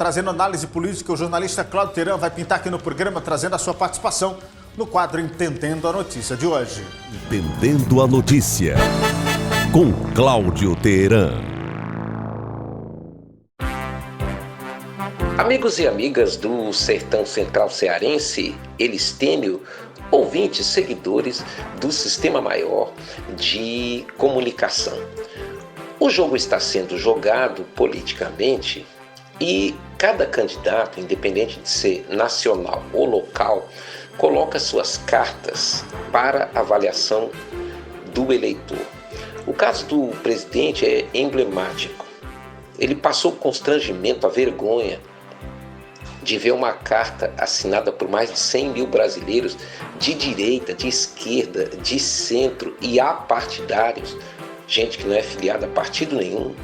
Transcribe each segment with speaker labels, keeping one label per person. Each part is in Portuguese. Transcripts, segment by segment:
Speaker 1: trazendo análise política. O jornalista Cláudio Teran vai pintar aqui no programa, trazendo a sua participação no quadro Entendendo a Notícia de hoje.
Speaker 2: Entendendo a Notícia, com Cláudio Teran.
Speaker 3: Amigos e amigas do Sertão Central Cearense, Elistênio, ouvintes, seguidores do Sistema Maior de Comunicação. O jogo está sendo jogado politicamente e cada candidato, independente de ser nacional ou local, coloca suas cartas para avaliação do eleitor. O caso do presidente é emblemático. Ele passou o constrangimento, a vergonha de ver uma carta assinada por mais de 100 mil brasileiros de direita, de esquerda, de centro e apartidários, gente que não é filiada a partido nenhum,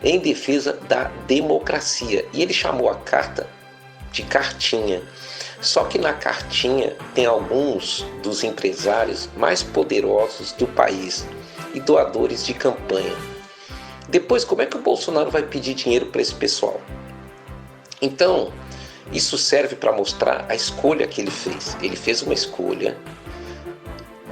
Speaker 3: em defesa da democracia. E ele chamou a carta de cartinha. Só que na cartinha tem alguns dos empresários mais poderosos do país e doadores de campanha. Depois, como é que o Bolsonaro vai pedir dinheiro para esse pessoal? Então, isso serve para mostrar a escolha que ele fez. Ele fez uma escolha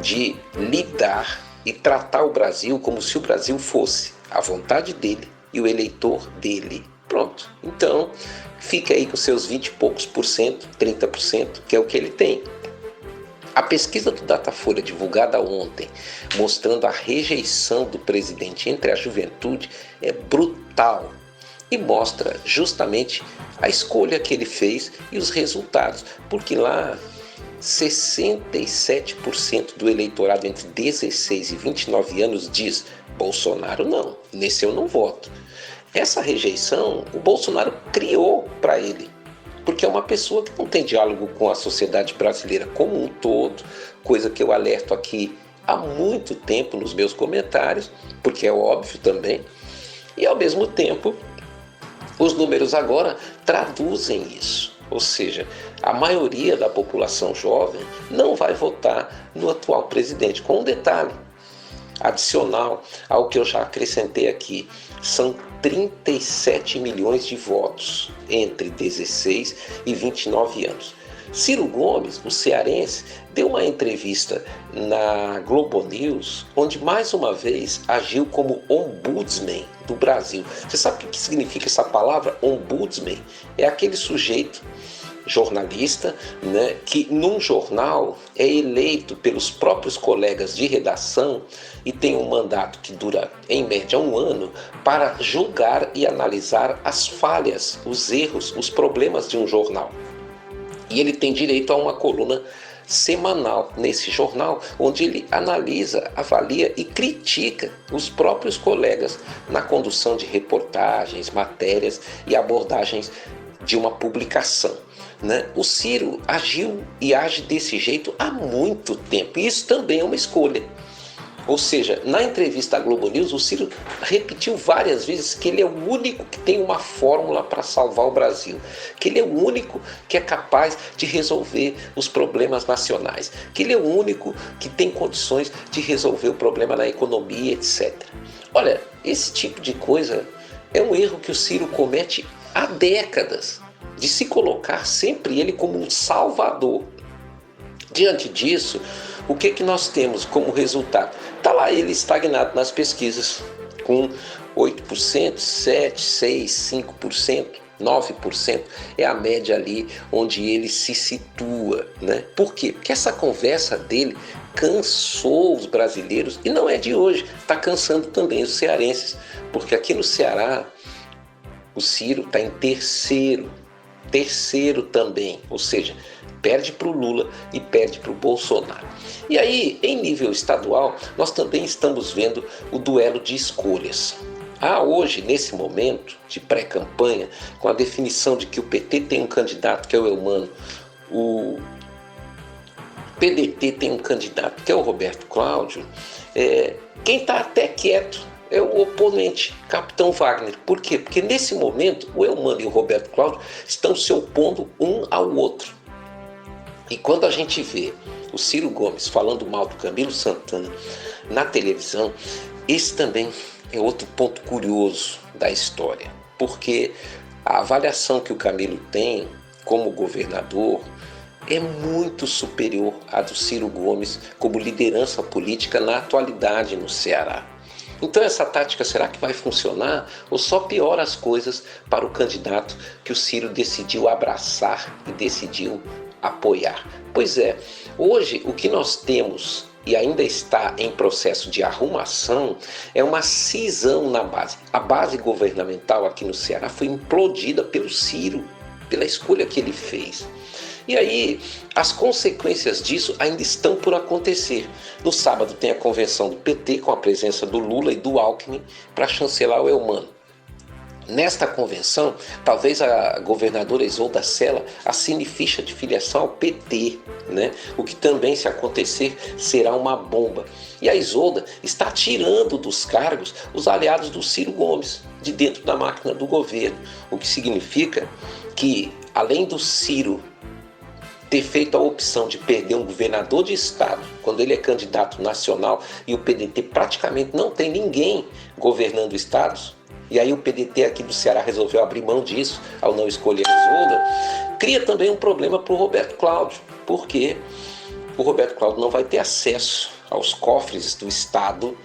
Speaker 3: de lidar e tratar o Brasil como se o Brasil fosse a vontade dele e o eleitor dele. Pronto. Então, fica aí com seus 20 e poucos por cento, 30%, que é o que ele tem. A pesquisa do Datafolha, divulgada ontem, mostrando a rejeição do presidente entre a juventude, é brutal. E mostra justamente a escolha que ele fez e os resultados. Porque lá, 67% do eleitorado entre 16 e 29 anos diz: Bolsonaro não, nesse eu não voto. Essa rejeição o Bolsonaro criou para ele, porque é uma pessoa que não tem diálogo com a sociedade brasileira como um todo, coisa que eu alerto aqui há muito tempo nos meus comentários, porque é óbvio também, e ao mesmo tempo os números agora traduzem isso. Ou seja, a maioria da população jovem não vai votar no atual presidente. Com um detalhe adicional ao que eu já acrescentei aqui, são 37 milhões de votos entre 16 e 29 anos. Ciro Gomes, o cearense, deu uma entrevista na Globo News, onde mais uma vez agiu como ombudsman do Brasil. Você sabe o que significa essa palavra? Ombudsman é aquele sujeito jornalista, né, que num jornal é eleito pelos próprios colegas de redação e tem um mandato que dura em média 1 ano para julgar e analisar as falhas, os erros, os problemas de um jornal. E ele tem direito a uma coluna semanal nesse jornal, onde ele analisa, avalia e critica os próprios colegas na condução de reportagens, matérias e abordagens de uma publicação. Né? O Ciro agiu e age desse jeito há muito tempo, e isso também é uma escolha. Ou seja, na entrevista à Globo News, o Ciro repetiu várias vezes que ele é o único que tem uma fórmula para salvar o Brasil, que ele é o único que é capaz de resolver os problemas nacionais, que ele é o único que tem condições de resolver o problema na economia, etc. Olha, esse tipo de coisa é um erro que o Ciro comete há décadas, de se colocar sempre ele como um salvador. Diante disso, o que nós temos como resultado? Está lá ele estagnado nas pesquisas, com 8%, 7%, 6%, 5%, 9%. É a média ali onde ele se situa. Né? Por quê? Porque essa conversa dele cansou os brasileiros, e não é de hoje, está cansando também os cearenses, porque aqui no Ceará o Ciro está em terceiro também, ou seja, perde para o Lula e perde para o Bolsonaro. E aí, em nível estadual, nós também estamos vendo o duelo de escolhas. Há hoje, nesse momento de pré-campanha, com a definição de que o PT tem um candidato, que é o Eumano, o PDT tem um candidato, que é o Roberto Cláudio, quem está até quieto é o oponente, Capitão Wagner. Por quê? Porque nesse momento o Eumano e o Roberto Cláudio estão se opondo um ao outro. E quando a gente vê o Ciro Gomes falando mal do Camilo Santana na televisão, esse também é outro ponto curioso da história. Porque A avaliação que o Camilo tem como governador é muito superior à do Ciro Gomes como liderança política na atualidade no Ceará. Então essa tática será que vai funcionar ou só piora as coisas para o candidato que o Ciro decidiu abraçar e decidiu apoiar? Pois é, hoje o que nós temos e ainda está em processo de arrumação é uma cisão na base. A base governamental aqui no Ceará foi implodida pelo Ciro, pela escolha que ele fez. E aí, as consequências disso ainda estão por acontecer. No sábado tem a convenção do PT com a presença do Lula e do Alckmin para chancelar o Eumano. Nesta convenção, talvez a governadora Isolda Sela assine ficha de filiação ao PT, né? O que também, se acontecer, será uma bomba. E a Isolda está tirando dos cargos os aliados do Ciro Gomes, de dentro da máquina do governo. O que significa que, além do Ciro ter feito a opção de perder um governador de estado, quando ele é candidato nacional e o PDT praticamente não tem ninguém governando estados, e aí o PDT aqui do Ceará resolveu abrir mão disso ao não escolher a Isolda, cria também um problema para o Roberto Cláudio, porque o Roberto Cláudio não vai ter acesso aos cofres do estado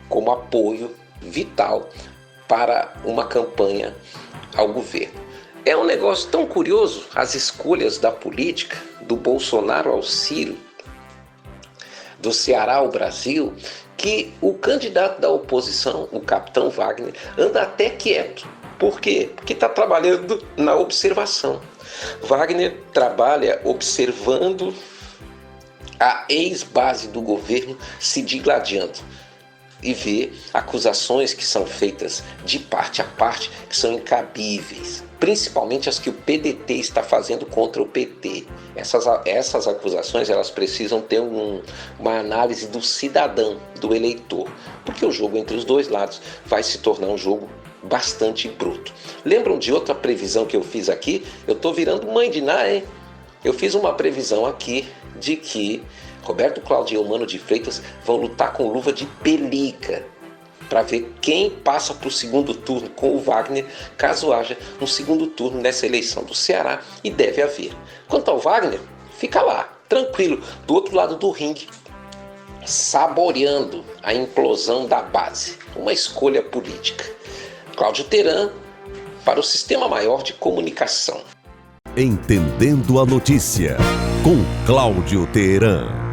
Speaker 3: como apoio vital para uma campanha ao governo. É um negócio tão curioso, as escolhas da política, do Bolsonaro ao Ciro, do Ceará ao Brasil, que o candidato da oposição, o capitão Wagner, anda até quieto. Por quê? Porque está trabalhando na observação. Wagner trabalha observando a ex-base do governo se digladiando e vê acusações que são feitas de parte a parte que são incabíveis, principalmente as que o PDT está fazendo contra o PT. Essas acusações elas precisam ter uma análise do cidadão, do eleitor, porque o jogo entre os dois lados vai se tornar um jogo bastante bruto. Lembram de outra previsão que eu fiz aqui? Eu estou virando mãe de Ná, hein? Eu fiz uma previsão aqui de que Roberto Cláudio e Eumano de Freitas vão lutar com luva de pelica para ver quem passa para o segundo turno com o Wagner, caso haja um segundo turno nessa eleição do Ceará, e deve haver. Quanto ao Wagner, fica lá, tranquilo, do outro lado do ringue, saboreando a implosão da base, uma escolha política. Cláudio Teran, para o Sistema Maior de Comunicação.
Speaker 2: Entendendo a notícia, com Cláudio Teran.